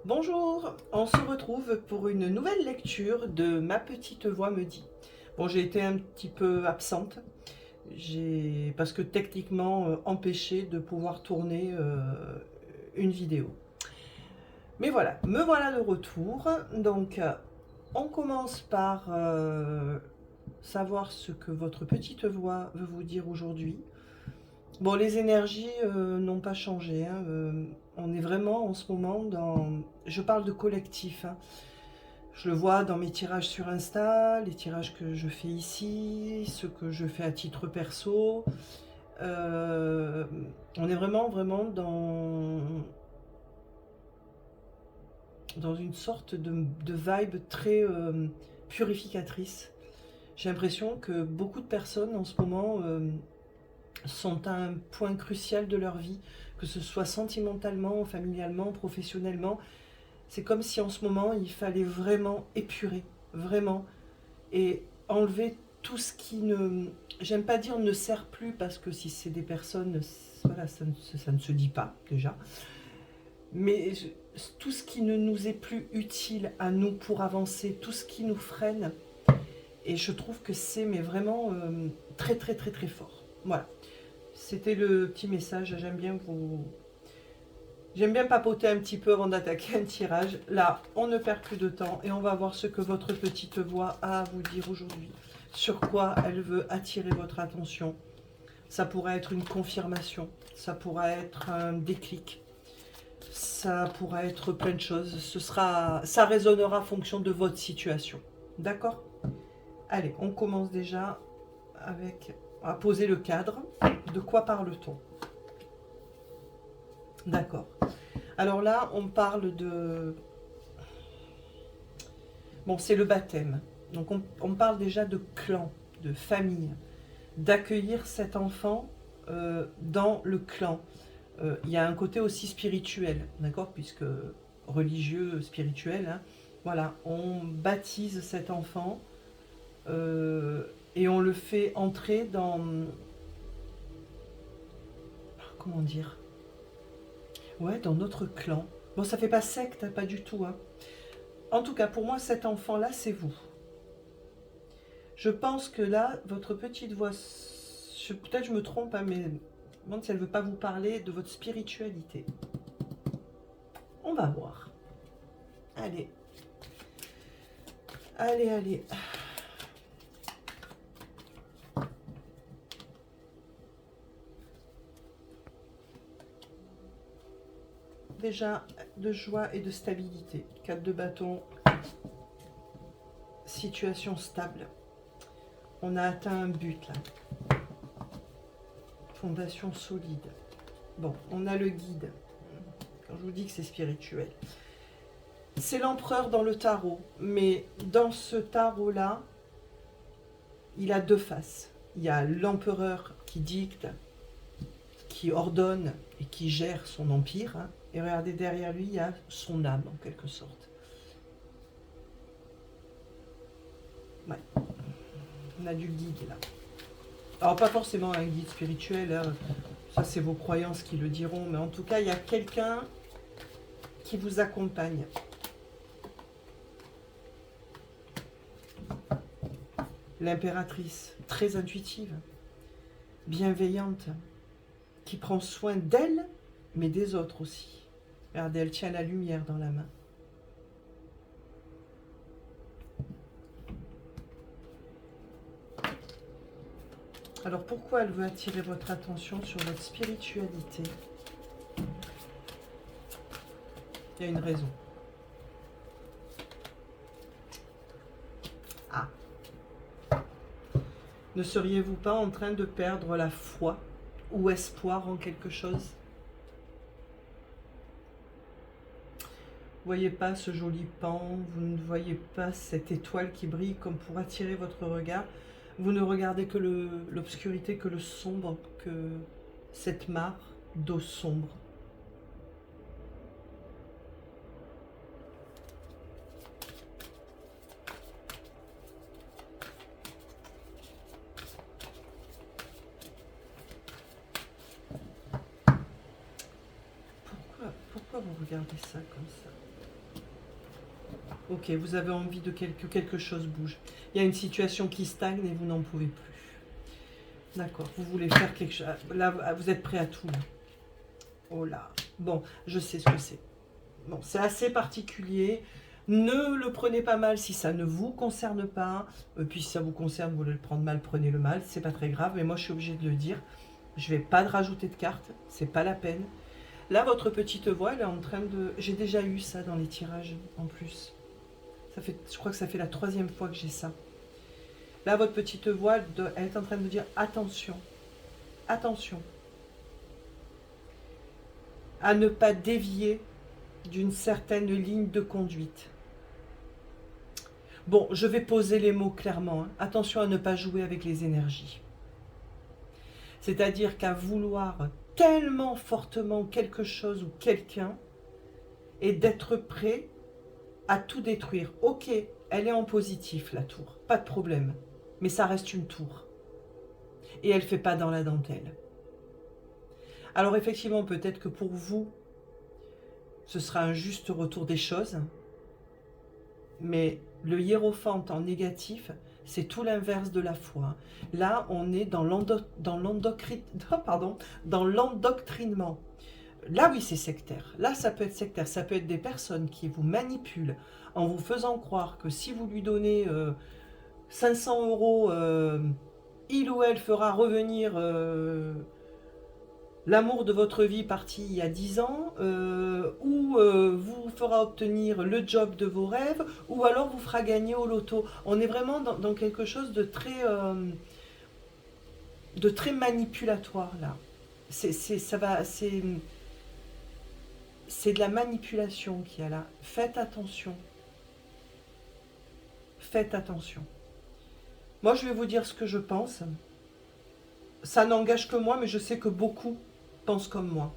Bonjour, on se retrouve pour une nouvelle lecture de Ma petite voix me dit. Bon, j'ai été un petit peu absente, parce que techniquement empêchée de pouvoir tourner une vidéo. Mais voilà, me voilà de retour. Donc, on commence par savoir ce que votre petite voix veut vous dire aujourd'hui. Bon, les énergies n'ont pas changé, hein. On est vraiment en ce moment dans... Je parle de collectif, hein. Je le vois dans mes tirages sur Insta, les tirages que je fais ici, ceux que je fais à titre perso. Euh, on est vraiment dans une sorte de vibe très purificatrice. J'ai l'impression que beaucoup de personnes en ce moment sont à un point crucial de leur vie, que ce soit sentimentalement, familialement, professionnellement. C'est comme si en ce moment il fallait vraiment épurer, vraiment, et enlever tout ce qui ne... J'aime pas dire ne sert plus, parce que si c'est des personnes, voilà, ça ne se dit pas déjà. Mais tout ce qui ne nous est plus utile à nous pour avancer, tout ce qui nous freine, et je trouve que c'est mais vraiment très fort. Voilà. C'était le petit message. J'aime bien papoter un petit peu avant d'attaquer un tirage. Là, on ne perd plus de temps et on va voir ce que votre petite voix a à vous dire aujourd'hui. Sur quoi elle veut attirer votre attention. Ça pourrait être une confirmation, ça pourrait être un déclic, ça pourrait être plein de choses. Ça résonnera en fonction de votre situation. D'accord? Allez, on commence déjà à poser le cadre. De quoi parle-t-on? D'accord. Alors là, on parle de... Bon, c'est le baptême. Donc on parle déjà de clan, de famille, d'accueillir cet enfant dans le clan. Il y a un côté aussi spirituel, d'accord? Puisque religieux, spirituel, hein. Voilà, on baptise cet enfant et on le fait entrer dans... Comment dire? Ouais, dans notre clan. Bon, ça fait pas secte, hein, pas du tout, hein. En tout cas, pour moi, cet enfant-là, c'est vous. Je pense que là, votre petite voix, peut-être je me trompe, hein, mais je me demande si elle ne veut pas vous parler de votre spiritualité. On va voir. Allez. Allez. Déjà, de joie et de stabilité. 4 de bâton. Situation stable. On a atteint un but, là. Fondation solide. Bon, on a le guide. Quand je vous dis que c'est spirituel. C'est l'empereur dans le tarot. Mais dans ce tarot-là, il a deux faces. Il y a l'empereur qui dicte, qui ordonne et qui gère son empire, hein. Et regardez, derrière lui, il y a son âme, en quelque sorte. Ouais. On a du guide, là. Alors, pas forcément un guide spirituel, hein. Ça, c'est vos croyances qui le diront. Mais en tout cas, il y a quelqu'un qui vous accompagne. L'impératrice, très intuitive, bienveillante, qui prend soin d'elle, mais des autres aussi. Regardez, elle tient la lumière dans la main. Alors pourquoi elle veut attirer votre attention sur votre spiritualité? Il y a une raison. Ah. Ne seriez-vous pas en train de perdre la foi ou espoir en quelque chose? Vous ne voyez pas ce joli pan, vous ne voyez pas cette étoile qui brille comme pour attirer votre regard. Vous ne regardez que l'obscurité, que le sombre, que cette mare d'eau sombre. Pourquoi vous regardez ça comme ça? Ok, vous avez envie de que quelque chose bouge. Il y a une situation qui stagne et vous n'en pouvez plus. D'accord, vous voulez faire quelque chose. Là, vous êtes prêt à tout, là. Oh là. Bon, je sais ce que c'est. Bon, c'est assez particulier. Ne le prenez pas mal si ça ne vous concerne pas. Puis si ça vous concerne, vous voulez le prendre mal, prenez-le mal. C'est pas très grave, mais moi je suis obligée de le dire. Je vais pas de rajouter de cartes, c'est pas la peine. Là, votre petite voix, elle est en train de... J'ai déjà eu ça dans les tirages, en plus. Ça fait, je crois que ça fait la 3e fois que j'ai ça. Là, votre petite voix, elle est en train de vous dire attention, attention, à ne pas dévier d'une certaine ligne de conduite. Bon, je vais poser les mots clairement. Hein. Attention à ne pas jouer avec les énergies. C'est-à-dire qu'à vouloir tellement fortement quelque chose ou quelqu'un et d'être prêt à tout détruire. Ok, elle est en positif, la tour, pas de problème. Mais ça reste une tour. Et elle ne fait pas dans la dentelle. Alors effectivement, peut-être que pour vous, ce sera un juste retour des choses. Mais le hiérophante en négatif, c'est tout l'inverse de la foi. Là, on est dans l'endoctrinement. Là, oui, c'est sectaire. Là, ça peut être sectaire. Ça peut être des personnes qui vous manipulent en vous faisant croire que si vous lui donnez 500 euros, il ou elle fera revenir l'amour de votre vie parti il y a 10 ans, ou vous fera obtenir le job de vos rêves, ou alors vous fera gagner au loto. On est vraiment dans quelque chose de très manipulatoire là. C'est de la manipulation qu'il y a là. Faites attention. Faites attention. Moi, je vais vous dire ce que je pense. Ça n'engage que moi, mais je sais que beaucoup pensent comme moi.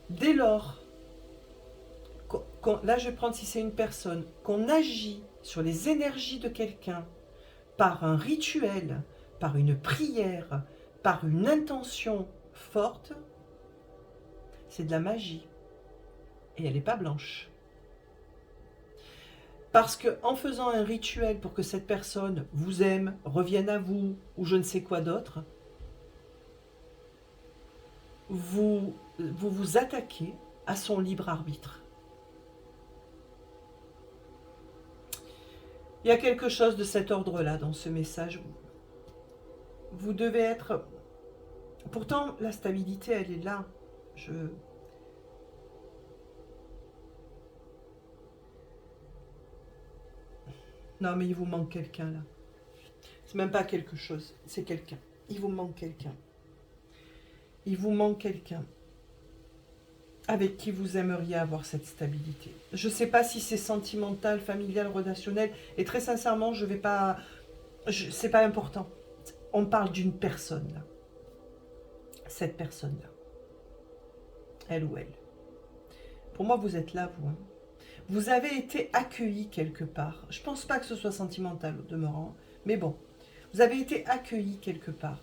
Dès lors, là je vais prendre si c'est une personne, qu'on agit sur les énergies de quelqu'un par un rituel, par une prière, par une intention forte, c'est de la magie. Et elle n'est pas blanche. Parce qu'en faisant un rituel pour que cette personne vous aime, revienne à vous, ou je ne sais quoi d'autre, vous vous attaquez à son libre arbitre. Il y a quelque chose de cet ordre-là dans ce message. Vous devez être... Pourtant, la stabilité, elle est là. Non, mais il vous manque quelqu'un, là. C'est même pas quelque chose, c'est quelqu'un. Il vous manque quelqu'un. Il vous manque quelqu'un avec qui vous aimeriez avoir cette stabilité. Je ne sais pas si c'est sentimental, familial, relationnel, et très sincèrement, je vais pas... C'est pas important. On parle d'une personne, là. Cette personne-là. Elle ou elle. Pour moi, vous êtes là, vous. Hein. Vous avez été accueilli quelque part. Je ne pense pas que ce soit sentimental au demeurant, mais bon. Vous avez été accueilli quelque part.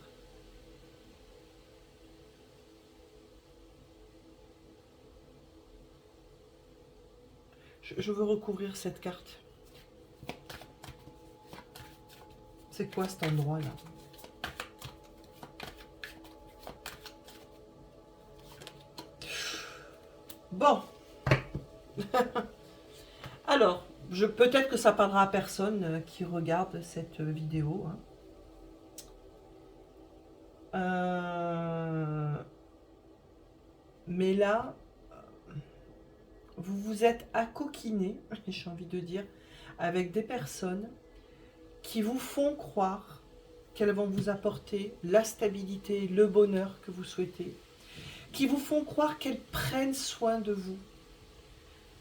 Je veux recouvrir cette carte. C'est quoi cet endroit-là? Bon. Alors, peut-être que ça parlera à personne qui regarde cette vidéo. Hein. Mais là, vous vous êtes accoquiné, j'ai envie de dire, avec des personnes qui vous font croire qu'elles vont vous apporter la stabilité, le bonheur que vous souhaitez, qui vous font croire qu'elles prennent soin de vous.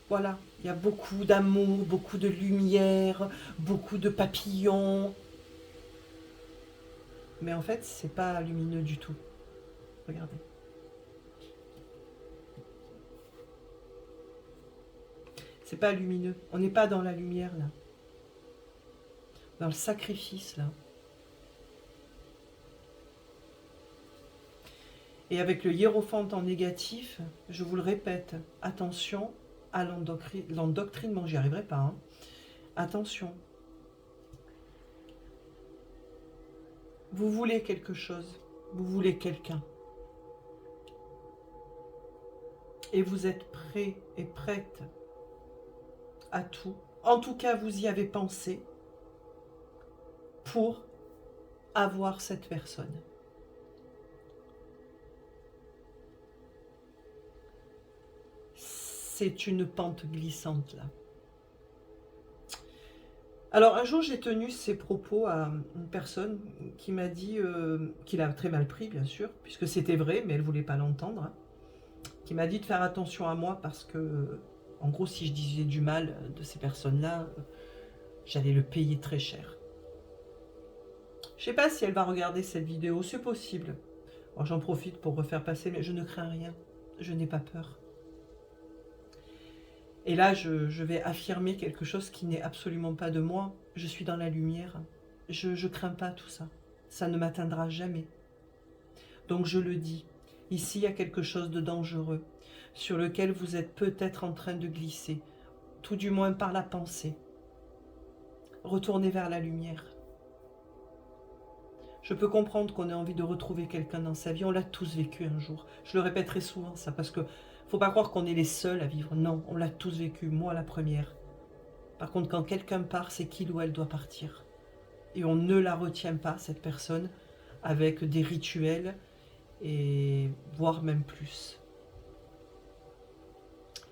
Voilà, il y a beaucoup d'amour, beaucoup de lumière, beaucoup de papillons. Mais en fait, c'est pas lumineux du tout. Regardez. C'est pas lumineux. On n'est pas dans la lumière, là. Dans le sacrifice, là. Et avec le hiérophante en négatif, je vous le répète, attention à l'endoctrinement, j'y arriverai pas. Hein. Attention. Vous voulez quelque chose, vous voulez quelqu'un. Et vous êtes prêt et prête à tout. En tout cas, vous y avez pensé pour avoir cette personne. C'est une pente glissante là. Alors un jour j'ai tenu ces propos à une personne qui m'a dit, qu'il a très mal pris bien sûr, puisque c'était vrai mais elle ne voulait pas l'entendre, hein, qui m'a dit de faire attention à moi parce que, en gros si je disais du mal de ces personnes-là, j'allais le payer très cher. Je ne sais pas si elle va regarder cette vidéo, c'est possible. J'en profite pour refaire passer, mais je ne crains rien, je n'ai pas peur. Et là, je vais affirmer quelque chose qui n'est absolument pas de moi. Je suis dans la lumière. Je ne crains pas tout ça. Ça ne m'atteindra jamais. Donc je le dis, ici il y a quelque chose de dangereux sur lequel vous êtes peut-être en train de glisser, tout du moins par la pensée. Retournez vers la lumière. Je peux comprendre qu'on ait envie de retrouver quelqu'un dans sa vie. On l'a tous vécu un jour. Je le répéterai souvent ça parce que faut pas croire qu'on est les seuls à vivre. Non, on l'a tous vécu, moi la première. Par contre, quand quelqu'un part, c'est qu'il ou elle doit partir. Et on ne la retient pas, cette personne, avec des rituels, et voire même plus.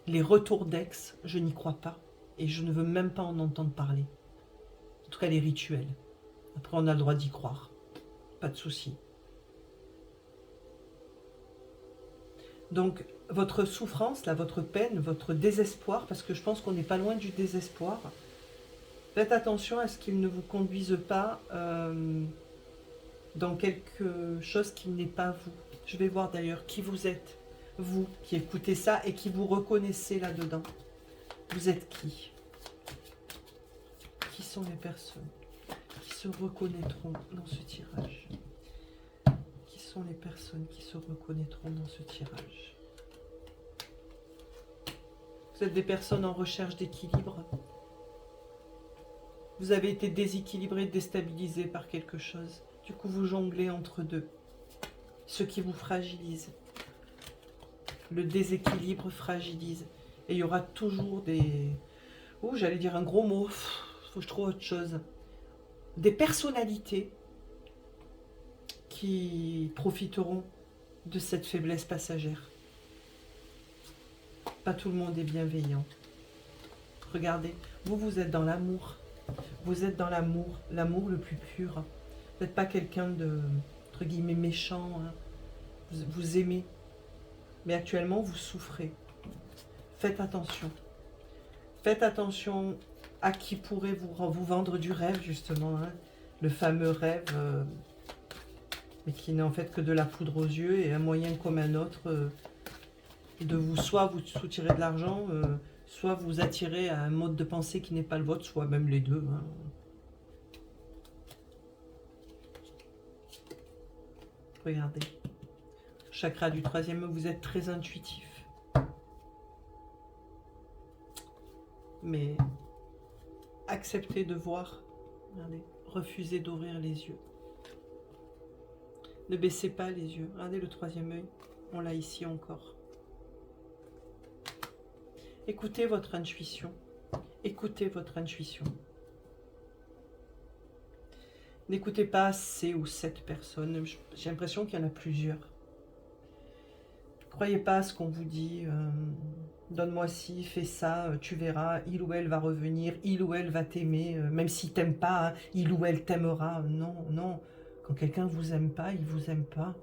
Les retours d'ex, je n'y crois pas. Et je ne veux même pas en entendre parler. En tout cas, les rituels. Après, on a le droit d'y croire. Pas de souci. Donc, votre souffrance, là, votre peine, votre désespoir, parce que je pense qu'on n'est pas loin du désespoir, faites attention à ce qu'il ne vous conduise pas dans quelque chose qui n'est pas vous. Je vais voir d'ailleurs qui vous êtes, vous qui écoutez ça et qui vous reconnaissez là-dedans. Vous êtes qui? Qui sont les personnes qui se reconnaîtront dans ce tirage? Qui sont les personnes qui se reconnaîtront dans ce tirage? Vous êtes des personnes en recherche d'équilibre. Vous avez été déséquilibré, déstabilisé par quelque chose. Du coup, vous jonglez entre deux. Ce qui vous fragilise. Le déséquilibre fragilise. Et il y aura toujours des... Oh, j'allais dire un gros mot. Faut que je trouve autre chose. Des personnalités qui profiteront de cette faiblesse passagère. Pas tout le monde est bienveillant. Regardez, vous êtes dans l'amour. Vous êtes dans l'amour, l'amour le plus pur. Vous n'êtes pas quelqu'un de, entre guillemets, méchant. Hein. Vous aimez. Mais actuellement, vous souffrez. Faites attention. Faites attention à qui pourrait vous vendre du rêve, justement. Hein. Le fameux rêve, mais qui n'est en fait que de la poudre aux yeux et un moyen comme un autre de vous, soit vous soutirer de l'argent, soit vous attirer à un mode de pensée qui n'est pas le vôtre, soit même les deux. Hein. Regardez. Chakra du troisième, vous êtes très intuitif. Mais acceptez de voir. Regardez. Refusez d'ouvrir les yeux. Ne baissez pas les yeux. Regardez le troisième œil. On l'a ici encore. Écoutez votre intuition. Écoutez votre intuition. N'écoutez pas ces ou cette personne. J'ai l'impression qu'il y en a plusieurs. Ne croyez pas à ce qu'on vous dit. Donne-moi ci, fais ça, tu verras. Il ou elle va revenir. Il ou elle va t'aimer. Même s'il t'aime pas, hein, il ou elle t'aimera. Non, non. Quand quelqu'un vous aime pas, il vous aime pas.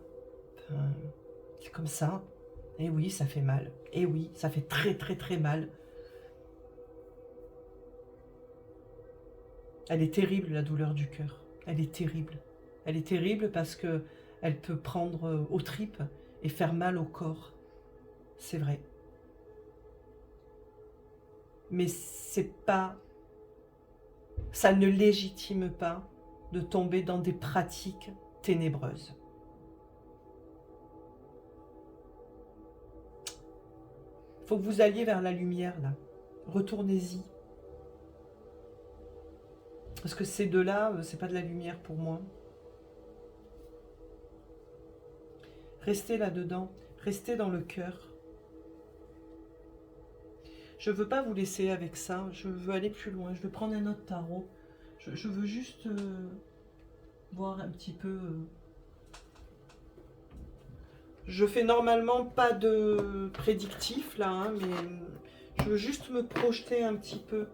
Enfin, c'est comme ça. Et oui, ça fait mal. Et oui, ça fait très très très mal. Elle est terrible, la douleur du cœur. Elle est terrible. Elle est terrible parce que elle peut prendre aux tripes et faire mal au corps. C'est vrai. Mais c'est pas... Ça ne légitime pas de tomber dans des pratiques ténébreuses. faut que vous alliez vers la lumière, là. Retournez-y. Parce que ces deux-là, c'est pas de la lumière pour moi. Restez là-dedans. Restez dans le cœur. Je veux pas vous laisser avec ça. Je veux aller plus loin. Je veux prendre un autre tarot. Je veux juste voir un petit peu... Je fais normalement pas de prédictif là, hein, mais je veux juste me projeter un petit peu.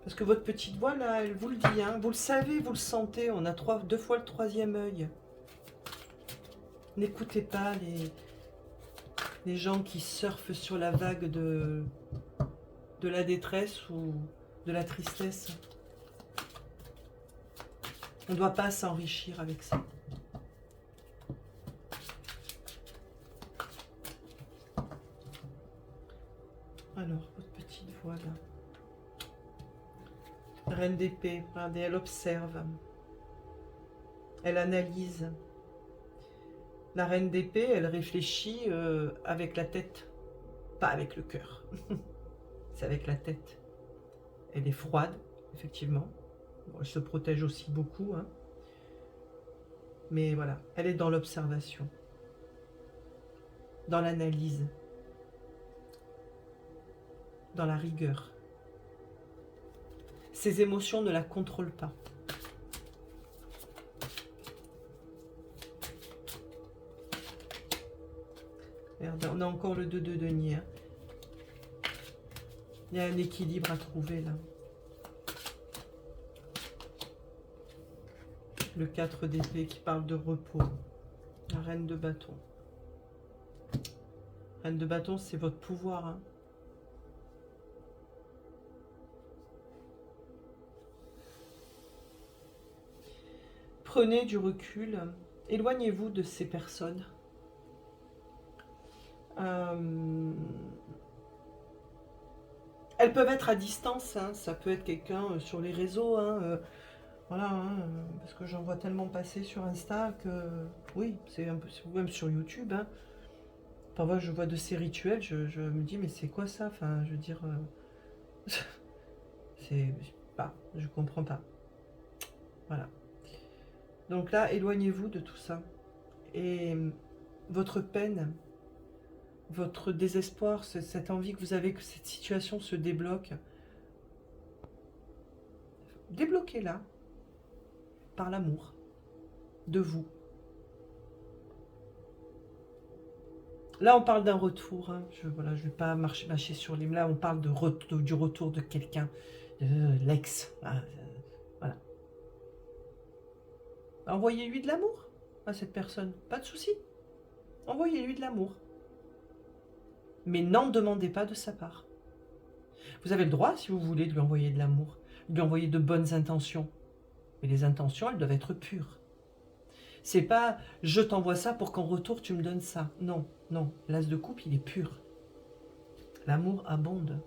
Parce que votre petite voix là, elle vous le dit, hein, vous le savez, vous le sentez, on a deux fois le troisième œil. N'écoutez pas les gens qui surfent sur la vague de la détresse ou de la tristesse. On ne doit pas s'enrichir avec ça. Alors, votre petite voix là. Reine d'épée, regardez, elle observe. Elle analyse. La reine d'épée, elle réfléchit avec la tête, pas avec le cœur. C'est avec la tête. Elle est froide, effectivement. Bon, elle se protège aussi beaucoup. Hein. Mais voilà, elle est dans l'observation, dans l'analyse, dans la rigueur. Ses émotions ne la contrôlent pas. Merde, on a encore le 2 de denier. Hein. Il y a un équilibre à trouver là. Le 4 d'épée qui parle de repos. La reine de bâton. Reine de bâton, c'est votre pouvoir. Hein. Prenez du recul. Éloignez-vous de ces personnes. Elles peuvent être à distance. Hein. Ça peut être quelqu'un sur les réseaux. Hein, voilà, hein, parce que j'en vois tellement passer sur Insta que... Oui, c'est un peu... Même sur YouTube. Hein. Parfois, je vois de ces rituels, je me dis, mais c'est quoi ça? Enfin, je veux dire... c'est... Pas, je comprends pas. Voilà. Donc là, éloignez-vous de tout ça. Et votre peine, votre désespoir, cette envie que vous avez que cette situation se débloque, débloquez-la par l'amour de vous. Là, on parle d'un retour. Hein. Je ne vais pas mâcher sur les... Là, on parle du retour de quelqu'un, de l'ex. Voilà. Envoyez-lui de l'amour à cette personne. Pas de souci. Envoyez-lui de l'amour. Mais n'en demandez pas de sa part. Vous avez le droit, si vous voulez, de lui envoyer de l'amour, de lui envoyer de bonnes intentions. Mais les intentions, elles doivent être pures. C'est pas « je t'envoie ça pour qu'en retour tu me donnes ça ». Non, non. L'as de coupe, il est pur. L'amour abonde.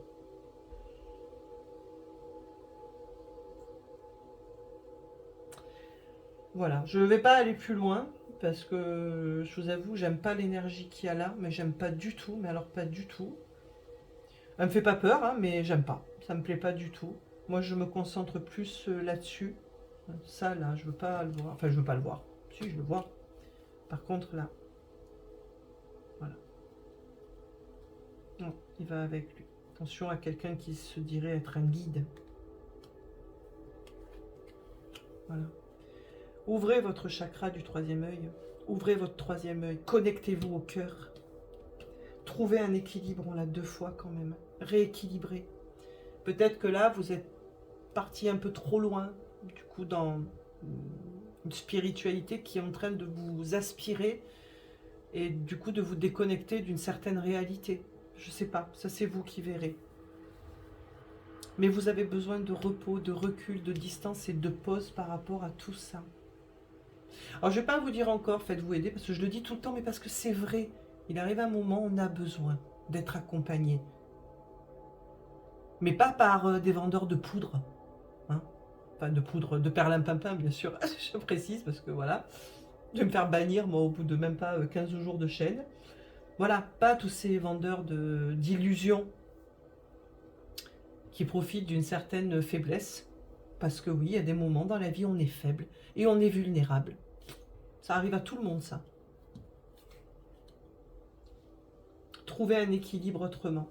Voilà, je ne vais pas aller plus loin parce que je vous avoue, j'aime pas l'énergie qu'il y a là, mais j'aime pas du tout, mais alors pas du tout. Elle me fait pas peur, hein, mais j'aime pas. Ça me plaît pas du tout. Moi, je me concentre plus là-dessus. Ça, là, je veux pas le voir. Enfin, je veux pas le voir. Si, je le vois. Par contre, là. Voilà. Non, il va avec lui. Attention à quelqu'un qui se dirait être un guide. Voilà. Ouvrez votre chakra du troisième œil. Ouvrez votre troisième œil. Connectez-vous au cœur. Trouvez un équilibre. On l'a 2 fois quand même. Rééquilibrez. Peut-être que là, vous êtes parti un peu trop loin. Du coup, dans une spiritualité qui est en train de vous aspirer. Et du coup, de vous déconnecter d'une certaine réalité. Je sais pas. Ça, c'est vous qui verrez. Mais vous avez besoin de repos, de recul, de distance et de pause par rapport à tout ça. Alors, je ne vais pas vous dire encore, faites-vous aider, parce que je le dis tout le temps, mais parce que c'est vrai. Il arrive un moment où on a besoin d'être accompagné. Mais pas par des vendeurs de poudre. Hein, enfin, de poudre, de perlimpinpin, bien sûr. Je précise, parce que voilà. Je vais me faire bannir, moi, au bout de même pas 15 jours de chaîne. Voilà, pas tous ces vendeurs d'illusions qui profitent d'une certaine faiblesse. Parce que oui, il y a des moments dans la vie où on est faible et on est vulnérable. Ça arrive à tout le monde, ça. Trouver un équilibre autrement.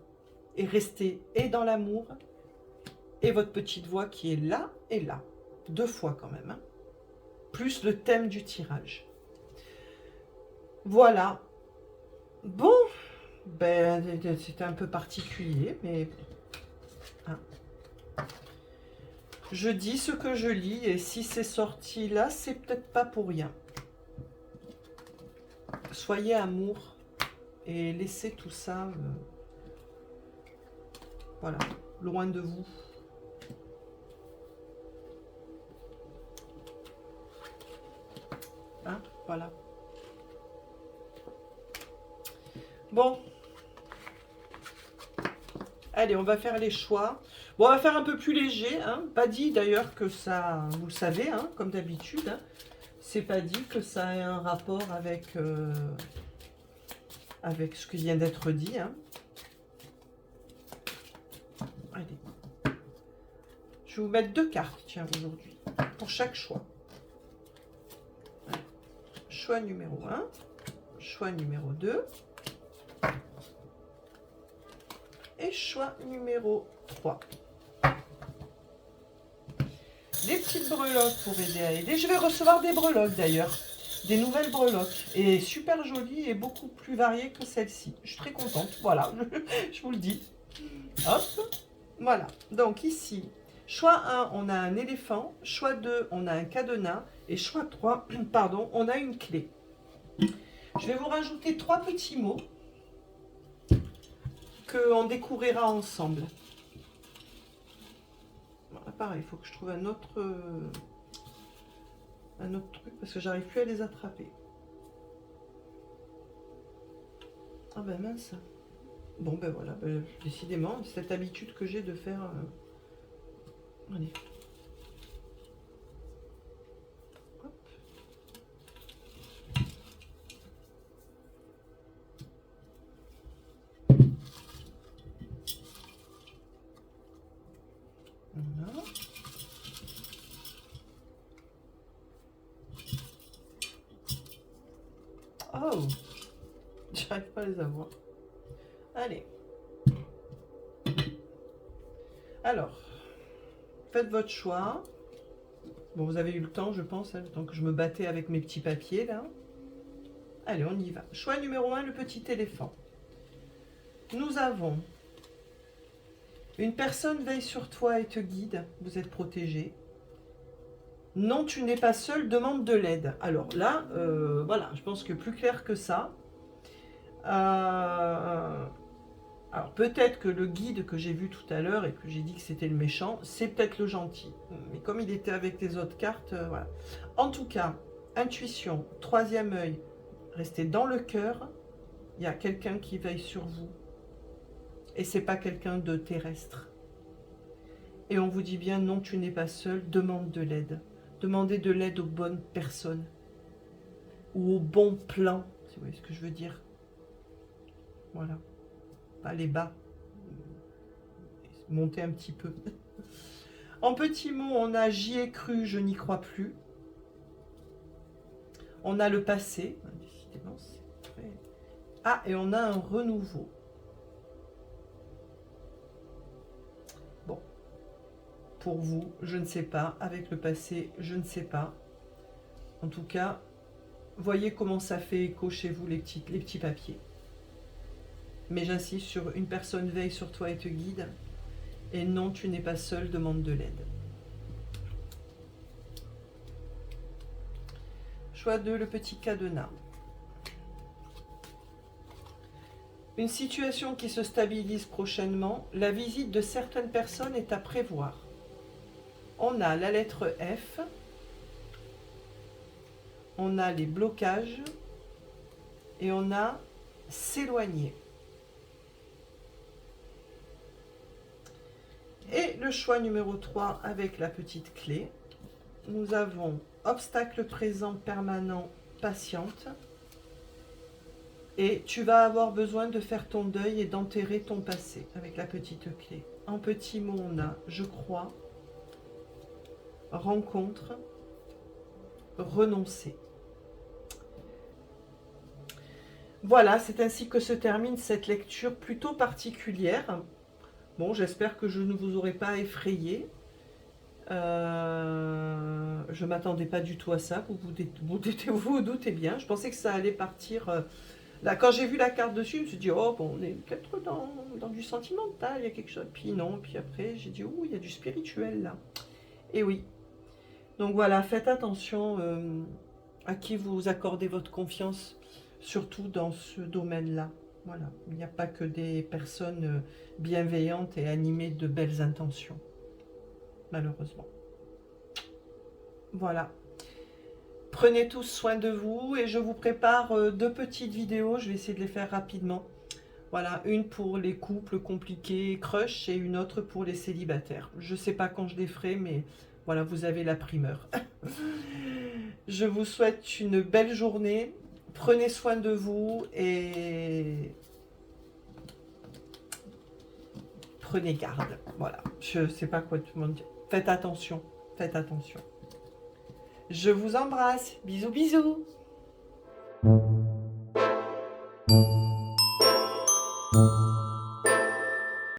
Et rester et dans l'amour, et votre petite voix qui est là et là. 2 fois quand même. Hein. Plus le thème du tirage. Voilà. Bon, ben, c'était un peu particulier, mais... Hein. Je dis ce que je lis, et si c'est sorti là, c'est peut-être pas pour rien. Soyez amour, et laissez tout ça, voilà, loin de vous. Hein, voilà. Bon. Allez, on va faire les choix. Bon, on va faire un peu plus léger. Hein. Pas dit d'ailleurs que ça, vous le savez, hein, comme d'habitude. Hein, c'est pas dit que ça ait un rapport avec ce qui vient d'être dit. Hein. Allez. Je vais vous mettre 2 cartes, tiens, aujourd'hui, pour chaque choix. Allez. Choix numéro 1. Choix numéro 2. Et choix numéro 3. Des petites breloques pour aider à aider. Je vais recevoir des breloques d'ailleurs. Des nouvelles breloques. Et super jolies et beaucoup plus variées que celle-ci. Je suis très contente. Voilà, je vous le dis. Hop. Voilà. Donc ici, choix 1, on a un éléphant. Choix 2, on a un cadenas. Et choix 3, pardon, on a une clé. Je vais vous rajouter 3 petits mots qu'on découvrira ensemble. Voilà, pareil, il faut que je trouve un autre truc parce que j'arrive plus à les attraper. Ah ben mince. Bon ben voilà, ben, décidément, c'est cette habitude que j'ai de faire... Allez. Hop. Voilà. Oh, j'arrive pas à les avoir. Allez. Alors, faites votre choix. Bon, vous avez eu le temps, je pense, hein, le temps que je me battais avec mes petits papiers, là. Allez, on y va. Choix numéro 1, le petit éléphant. Nous avons... Une personne veille sur toi et te guide. Vous êtes protégé. Non, tu n'es pas seul, demande de l'aide. Alors là, voilà, je pense que plus clair que ça. Alors peut-être que le guide que j'ai vu tout à l'heure et que j'ai dit que c'était le méchant, c'est peut-être le gentil. Mais comme il était avec les autres cartes, voilà. En tout cas, intuition, 3e œil, restez dans le cœur. Il y a quelqu'un qui veille sur vous. Et c'est pas quelqu'un de terrestre. Et on vous dit bien, non, tu n'es pas seul, demande de l'aide. Demandez de l'aide aux bonnes personnes. Ou au bon plan, si vous voyez ce que je veux dire. Voilà. Pas les bas. Montez un petit peu. En petits mots, on a j'y ai cru, je n'y crois plus. On a le passé. Décidément, c'est très... Ah, et on a un renouveau. Bon. Pour vous, je ne sais pas. Avec le passé, je ne sais pas. En tout cas, voyez comment ça fait écho chez vous les petits papiers. Mais j'insiste sur une personne veille sur toi et te guide. Et non, tu n'es pas seul, demande de l'aide. Choix 2, le petit cadenas. Une situation qui se stabilise prochainement. La visite de certaines personnes est à prévoir. On a la lettre F. On a les blocages. Et on a s'éloigner. Et le choix numéro 3 avec la petite clé. Nous avons obstacle présent permanent, patiente. Et tu vas avoir besoin de faire ton deuil et d'enterrer ton passé avec la petite clé. En petit mot, on a je crois, rencontre, renoncer. Voilà, c'est ainsi que se termine cette lecture plutôt particulière. Bon, j'espère que je ne vous aurai pas effrayé. Je m'attendais pas du tout à ça, vous doutez bien. Je pensais que ça allait partir. Là, quand j'ai vu la carte dessus, je me suis dit, oh, bon, on est peut-être dans du sentimental, il y a quelque chose. Puis non, puis après, j'ai dit, oh, il y a du spirituel là. Et oui. Donc voilà, faites attention à qui vous accordez votre confiance, surtout dans ce domaine-là. Voilà, il n'y a pas que des personnes bienveillantes et animées de belles intentions, malheureusement. Voilà. Prenez tous soin de vous et je vous prépare deux petites vidéos. Je vais essayer de les faire rapidement. Voilà, une pour les couples compliqués, crush, et une autre pour les célibataires. Je ne sais pas quand je les ferai, mais voilà, vous avez la primeur. Je vous souhaite une belle journée. Prenez soin de vous et prenez garde. Voilà, je ne sais pas quoi tout le monde dit. Faites attention, faites attention. Je vous embrasse. Bisous, bisous.